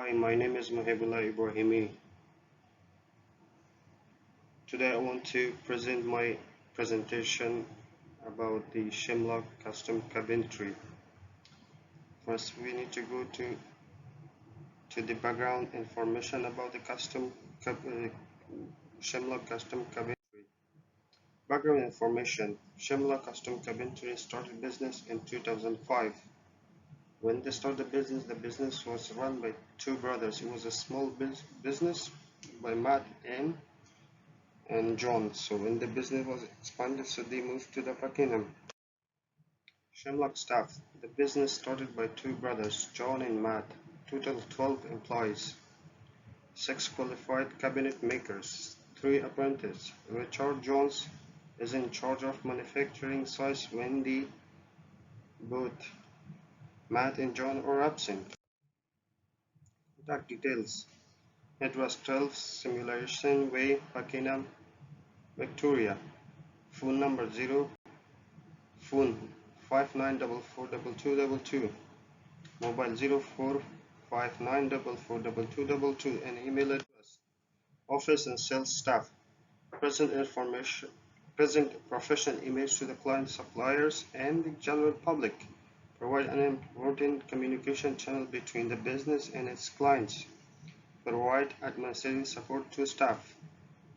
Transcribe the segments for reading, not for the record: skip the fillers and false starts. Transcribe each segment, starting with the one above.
Hi, my name is Mahebullah Ibrahimi. Today I want to present my presentation about the shimloch custom cabinetry. First, we need to go to the background information about the shimloch custom cabinetry. Background information: Shimloch custom cabinetry started business in 2005. When they started the business was run by two brothers. It was a small business by Matt and John. So when the business was expanded, so they moved to the Buckingham. Shimloch staff. The business started by two brothers, John and Matt. Total 12 employees, 6 qualified cabinet makers, 3 apprentices. Richard Jones is in charge of manufacturing sites when both Matt and John are absent. Contact details. Address 12 Simulation Way, Buckingham, Victoria. Phone number 0 phone 59442222, mobile 0459442222, and email address. Office and sales staff. Present information, present professional image to the client, suppliers, and the general public. Provide an important communication channel between the business and its clients. Provide administrative support to staff.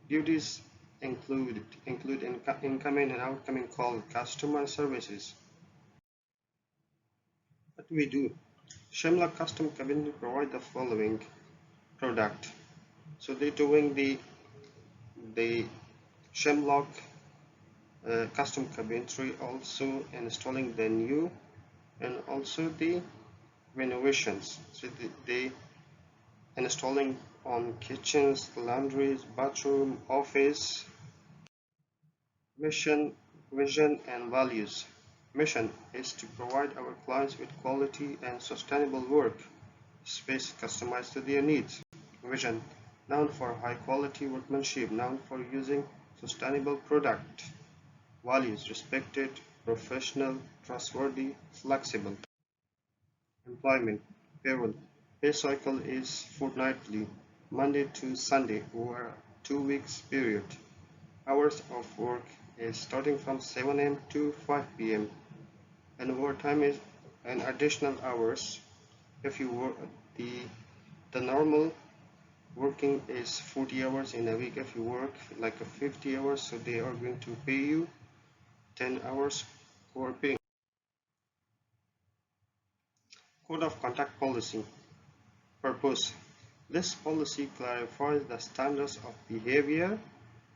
Duties include incoming and outgoing call, customer services. What do we do? Shimloch Custom Cabinet provide the following product. So they're doing the Shimloch custom cabinetry, also installing the new and also the renovations. So they installing on kitchens, laundries, bathroom, office. Mission, vision, and values. Mission is to provide our clients with quality and sustainable work space customized to their needs. Vision, known for high quality workmanship, known for using sustainable product. Values, respected, professional, trustworthy, flexible. Employment, payroll. Pay cycle is fortnightly, Monday to Sunday, over a 2 weeks period. Hours of work is starting from 7 a.m. to 5 p.m. and overtime is an additional hours. If you work the normal working is 40 hours in a week. If you work like a 50 hours, so they are going to pay you 10 hours for pay. Code of conduct policy. Purpose. This policy clarifies the standards of behavior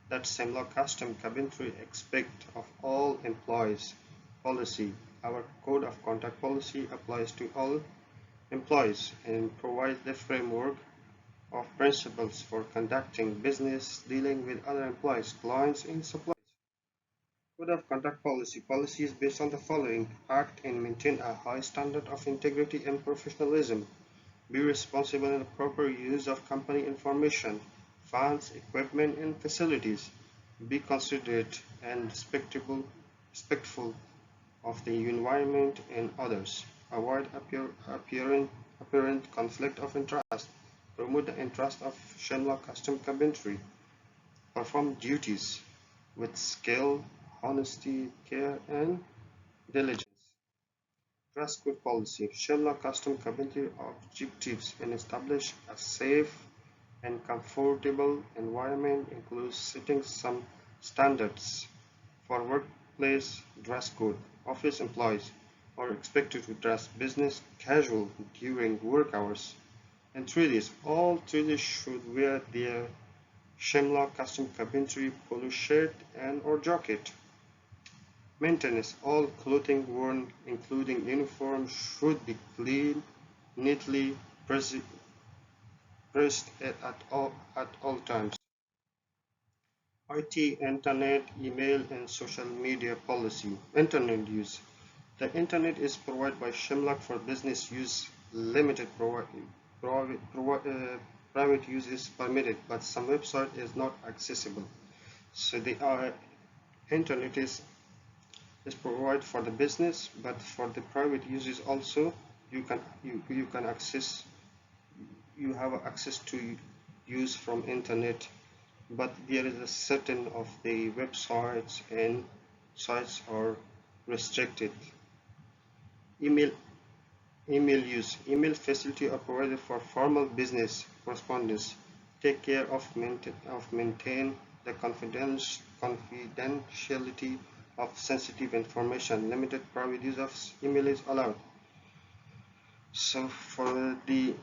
that Shimloch Custom Cabinetry expect of all employees. Policy. Our code of conduct policy applies to all employees and provides the framework of principles for conducting business, dealing with other employees, clients, and suppliers. Code of conduct policy. Policy is based on the following: act and maintain a high standard of integrity and professionalism. Be responsible in the proper use of company information, funds, equipment, and facilities. Be considerate and respectful of the environment and others. Avoid apparent conflict of interest. Promote the interest of Shimloch Custom Cabinetry. Perform duties with skill, honesty, care, and diligence. Dress code policy. Shimloch Custom Cabinetry objectives and establish a safe and comfortable environment includes setting some standards for workplace dress code. Office employees are expected to dress business casual during work hours. And traders, all traders should wear their Shimloch custom cabinetry polo shirt and or jacket. Maintenance, all clothing worn, including uniform, should be clean, neatly pressed at all times. IT, internet, email, and social media policy. Internet use. The internet is provided by Shimloch for business use. Limited private use is permitted, but some website is not accessible. So the internet is provided for the business, but for the private uses also you can access you have access to use from internet, but there is a certain of the websites and sites are restricted. Email email facility are provided for formal business correspondence. Take care of maintain the confidentiality of sensitive information. Limited private use of email is allowed. So for the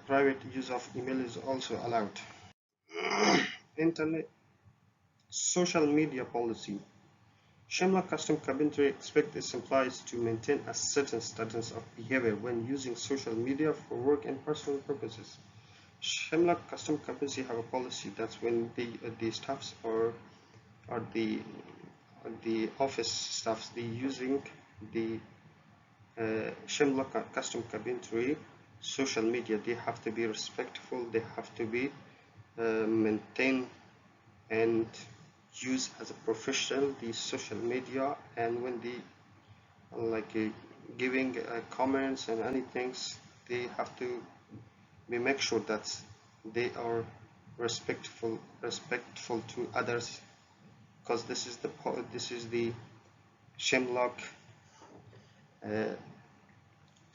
private use of email is also allowed. Internet social media policy. Shimloch custom cabinetry expects its employees to maintain a certain standards of behavior when using social media for work and personal purposes. Shimloch custom cabinetry have a policy that when the staffs or the office staffs they using the Shimloch custom cabinetry social media, they have to be respectful, they have to be maintained and use as a professional the social media, and when they like giving comments and anything, they have to be make sure that they are respectful to others, because this is the Shimloch uh,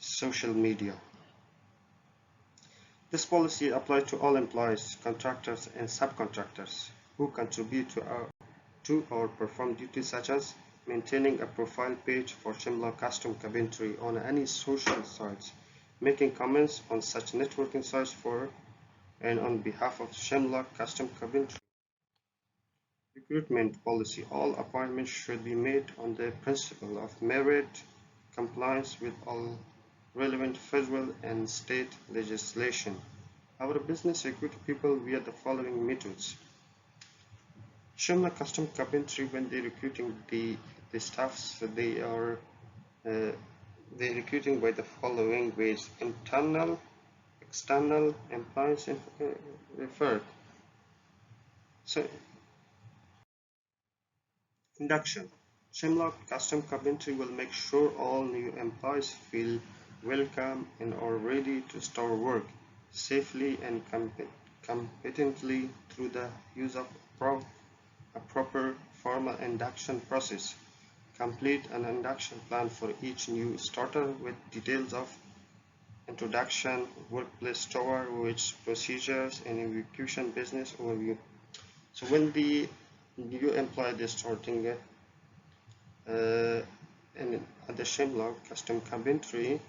social media. This policy applies to all employees, contractors, and subcontractors who contribute to or perform duties such as maintaining a profile page for Shimloch custom cabinetry on any social sites, making comments on such networking sites for and on behalf of Shimloch custom cabinetry. Recruitment policy. All appointments should be made on the principle of merit, compliance with all relevant federal and state legislation. Our business recruit people via the following methods. Shimla custom carpentry, when they recruiting the staffs, uh, they recruiting by the following ways: internal, external, employees, and referred. So induction. Shimla custom carpentry will make sure all new employees feel welcome and are ready to start work safely and competently through the use of a proper formal induction process. Complete an induction plan for each new starter with details of introduction, workplace tour, which procedures, and execution business overview. So when the new employee is starting in at the Shimloch custom carpentry,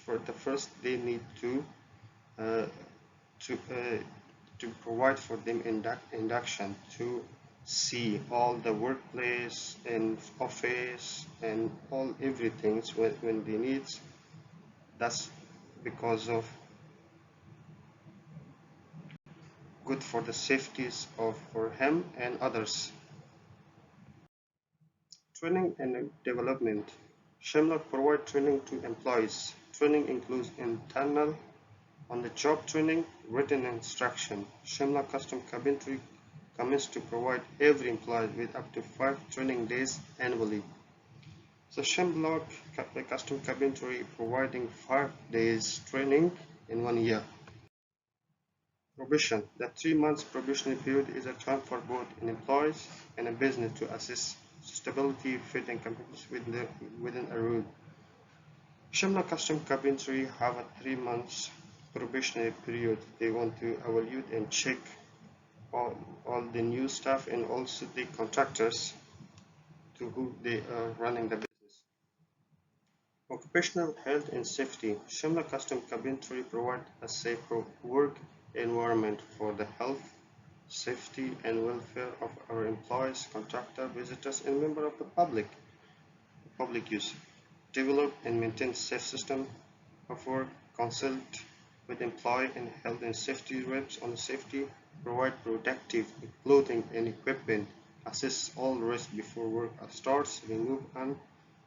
for the first they need uh, to uh, to provide for them induction to see all the workplace and office and all everything when they need. That's because of good for the safeties of for him and others. Training and development. Shimlock provide training to employees. Training includes internal on the job training, written instruction. Shimlock custom carpentry commits to provide every employee with up to 5 training days annually. So Shimlock custom carpentry providing 5 days training in 1 year. Probation. The 3 months probationary period is a time for both an employees and a business to assess stability, fit, and competence within a rule. Shimla Custom Carpentry have a 3 months probationary period. They want to evaluate and check all the new staff and also the contractors to who they are running the business. Occupational health and safety. Shimla Custom Carpentry provide a safe work environment for the health, safety, and welfare of our employees, contractor, visitors, and members of the public use. Develop and maintain safe system of work, consult with employee and health and safety reps on safety, provide protective clothing and equipment, assess all risks before work starts, remove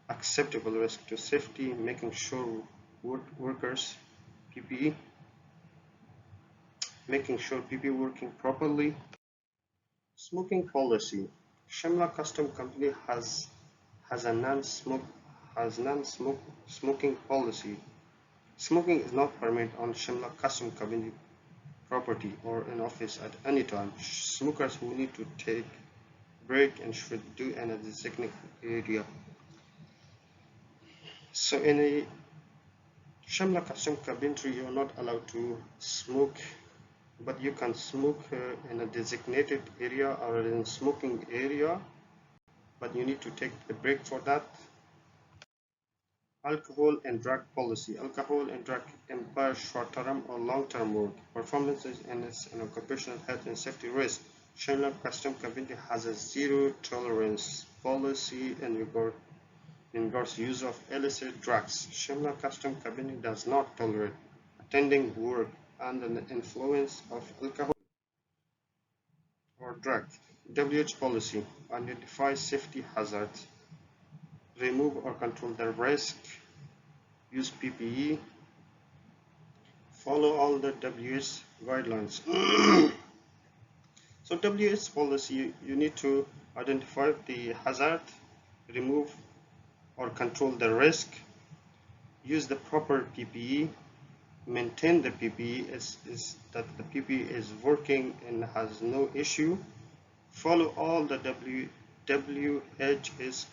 unacceptable risk to safety, making sure workers PPE, making sure PPE working properly. Smoking policy. Shimla Custom Company has a non-smoking policy. Smoking is not permitted on shimloch custom cabin property or in office at any time. Smokers who need to take break and should do in a designated area. So in a shimloch custom cabinetry, you're not allowed to smoke, but you can smoke in a designated area or in smoking area, but you need to take a break for that. Alcohol and drug policy. Alcohol and drug impair short-term or long-term work performances and its an occupational health and safety risk. Shimloch Custom Company has a zero tolerance policy in regards to use of illicit drugs. Shimloch Custom Company does not tolerate attending work under the influence of alcohol or drug. WH policy identify safety hazards, remove or control the risk, use PPE, follow all the WS guidelines. So WS policy, you need to identify the hazard, remove or control the risk, use the proper PPE, maintain the PPE is that the PPE is working and has no issue, follow all the WHS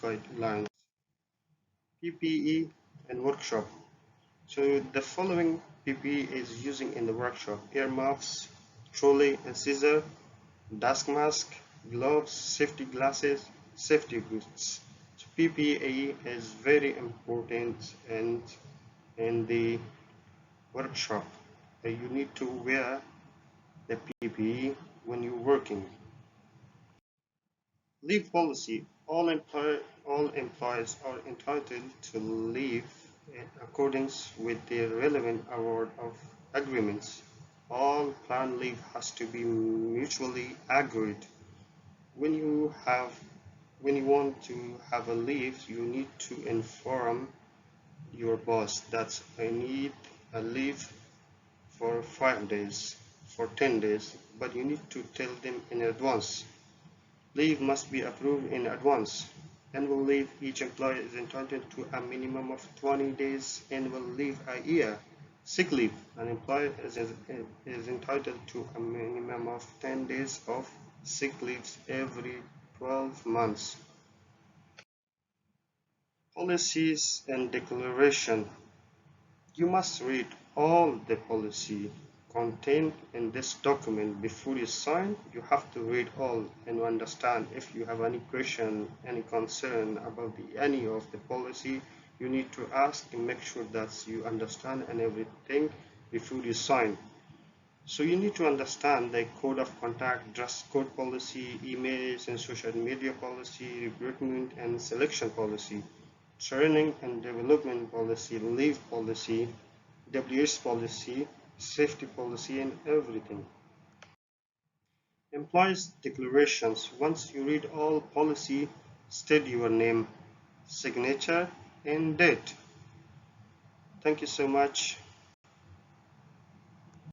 guidelines. PPE and workshop. So the following PPE is using in the workshop: earmuffs, trolley and scissor, dust mask, gloves, safety glasses, safety boots. So PPE is very important and in the workshop. You need to wear the PPE when you're working. Leave policy. All employees are entitled to leave in accordance with the relevant award of agreements. All planned leave has to be mutually agreed. When you want to have a leave, you need to inform your boss that I need a leave for 5 days, for 10 days, but you need to tell them in advance. Leave must be approved in advance. Annual leave, each employee is entitled to a minimum of 20 days annual leave a year. Sick leave, an employee is entitled to a minimum of 10 days of sick leaves every 12 months. Policies and declaration. You must read all the policy contained in this document before you sign. You have to read all and understand. If you have any question, any concern about any of the policy, you need to ask and make sure that you understand and everything before you sign. So you need to understand the code of conduct, dress code policy, emails and social media policy, recruitment and selection policy, training and development policy, leave policy, WS policy, safety policy, and everything. Employees declarations. Once you read all policy, state your name, signature, and date. Thank you so much.